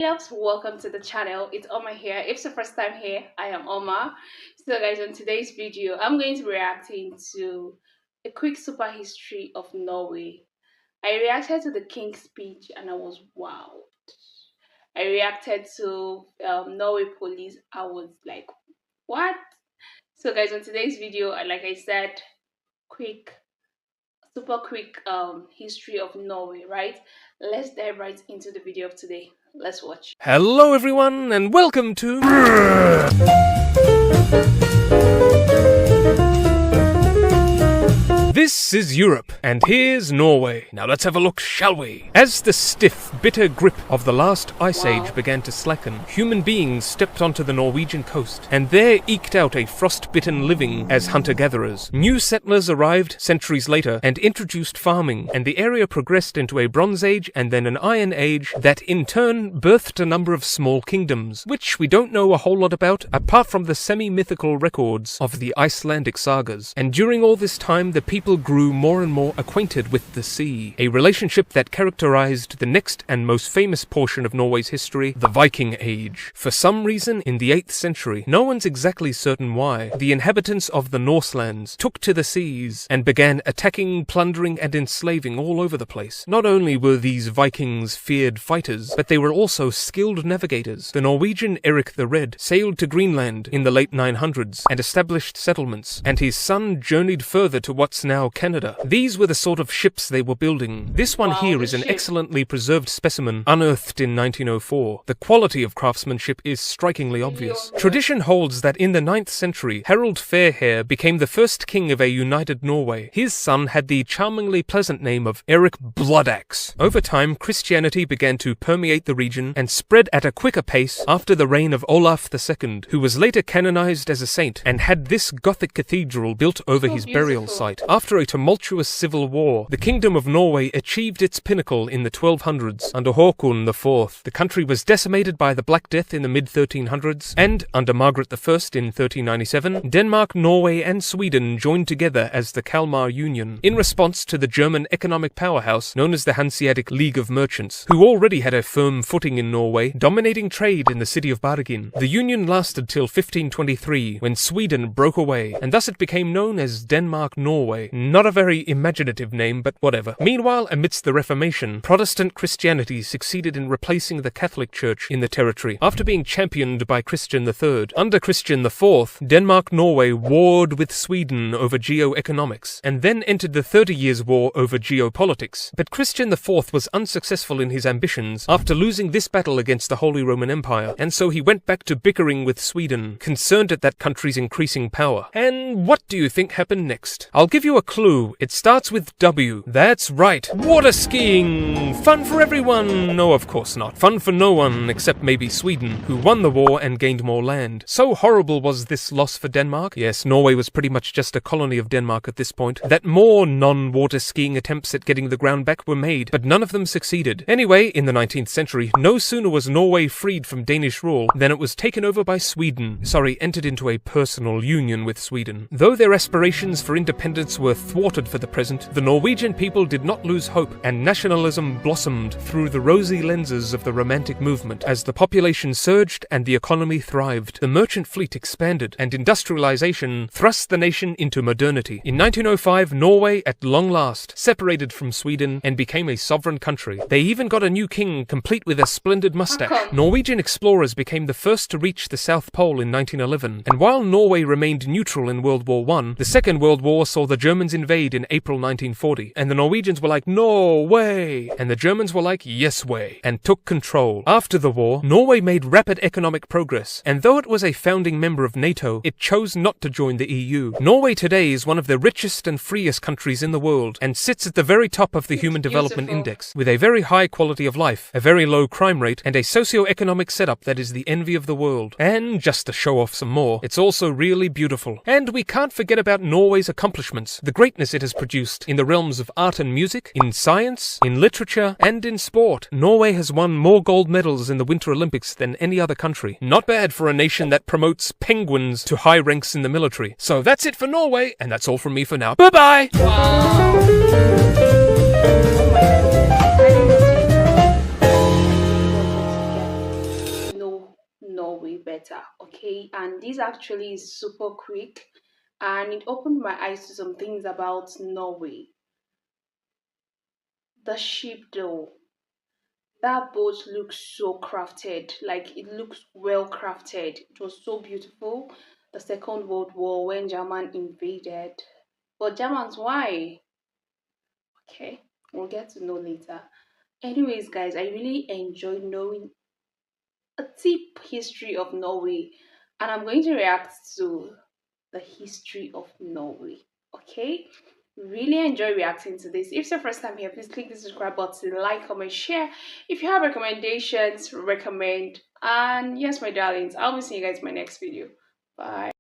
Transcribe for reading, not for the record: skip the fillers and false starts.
Loves, welcome to the channel. It's Oma here. If it's the first time here, I am Oma. So guys, on today's video, I'm going to be reacting to a quick super history of Norway. I reacted to the King's speech and I was wow. I reacted to Norway police. I was like, what? So guys, on today's video, like I said, quick super quick history of Norway, right? Let's dive right into the video of today. Let's watch. Hello everyone and welcome to This is Europe, and here's Norway. Now let's have a look, shall we? As the stiff, bitter grip of the last ice age began to slacken, human beings stepped onto the Norwegian coast, and there eked out a frost-bitten living as hunter-gatherers. New settlers arrived centuries later and introduced farming, and the area progressed into a Bronze Age and then an Iron Age that in turn birthed a number of small kingdoms, which we don't know a whole lot about apart from the semi-mythical records of the Icelandic sagas. And during all this time, the people grew more and more acquainted with the sea, a relationship that characterized the next and most famous portion of Norway's history, the Viking Age. For some reason, in the 8th century, no one's exactly certain why, the inhabitants of the Norselands took to the seas and began attacking, plundering, and enslaving all over the place. Not only were these Vikings feared fighters, but they were also skilled navigators. The Norwegian Eric the Red sailed to Greenland in the late 900s and established settlements, and his son journeyed further to what's now Canada. These were the sort of ships they were building. This one here is an excellently preserved specimen unearthed in 1904. The quality of craftsmanship is strikingly obvious. Tradition holds that in the 9th century, Harald Fairhair became the first king of a united Norway. His son had the charmingly pleasant name of Eric Bloodaxe. Over time, Christianity began to permeate the region and spread at a quicker pace after the reign of Olaf II, who was later canonized as a saint and had this Gothic cathedral built over his burial site. After a tumultuous civil war, the Kingdom of Norway achieved its pinnacle in the 1200s under Håkon IV. The country was decimated by the Black Death in the mid-1300s, and under Margaret I in 1397, Denmark, Norway, and Sweden joined together as the Kalmar Union, in response to the German economic powerhouse known as the Hanseatic League of Merchants, who already had a firm footing in Norway, dominating trade in the city of Bergen. The union lasted till 1523, when Sweden broke away, and thus it became known as Denmark-Norway. Not a very imaginative name, but whatever. Meanwhile, amidst the Reformation, Protestant Christianity succeeded in replacing the Catholic Church in the territory, after being championed by Christian III. Under Christian IV, Denmark-Norway warred with Sweden over geo-economics, and then entered the 30 Years' War over geopolitics. But Christian IV was unsuccessful in his ambitions after losing this battle against the Holy Roman Empire, and so he went back to bickering with Sweden, concerned at that country's increasing power. And what do you think happened next? I'll give you a clue. It starts with W. That's right. Water skiing! Fun for everyone! No, of course not. Fun for no one, except maybe Sweden, who won the war and gained more land. So horrible was this loss for Denmark, yes, Norway was pretty much just a colony of Denmark at this point, that more non-water skiing attempts at getting the ground back were made, but none of them succeeded. Anyway, in the 19th century, no sooner was Norway freed from Danish rule than it was taken over by Sweden. Entered into a personal union with Sweden. Though their aspirations for independence were thwarted for the present, the Norwegian people did not lose hope, and nationalism blossomed through the rosy lenses of the Romantic movement. As the population surged and the economy thrived, the merchant fleet expanded, and industrialization thrust the nation into modernity. In 1905, Norway, at long last, separated from Sweden and became a sovereign country. They even got a new king, complete with a splendid mustache. Norwegian explorers became the first to reach the South Pole in 1911, and while Norway remained neutral in World War I, the Second World War saw the Germans invade in April 1940, and the Norwegians were like, "No way!" and the Germans were like, "Yes way!" and took control. After the war, Norway made rapid economic progress, and though it was a founding member of NATO, it chose not to join the EU. Norway today is one of the richest and freest countries in the world, and sits at the very top of the Human Development Index, with a very high quality of life, a very low crime rate, and a socio-economic setup that is the envy of the world. And just to show off some more, it's also really beautiful. And we can't forget about Norway's accomplishments, the greatness it has produced in the realms of art and music, in science, in literature, and in sport. Norway has won more gold medals in the Winter Olympics than any other country. Not bad for a nation that promotes penguins to high ranks in the military. So that's it for Norway, and that's all from me for now. Bye-bye! Wow. better. Okay, and this actually is super quick, and it opened my eyes to some things about Norway. The ship, though, that boat looks so crafted, like it looks well crafted. It was so beautiful. The Second World War, when German invaded. But Germans, why? Okay, we'll get to know later. Anyways, guys, I really enjoyed knowing a deep history of Norway, and I'm going to react to the history of Norway. Okay, really enjoy reacting to this. If it's your first time here, please click the subscribe button, like, comment, share. If you have recommendations, recommend. And yes, my darlings, I'll be seeing you guys in my next video. Bye.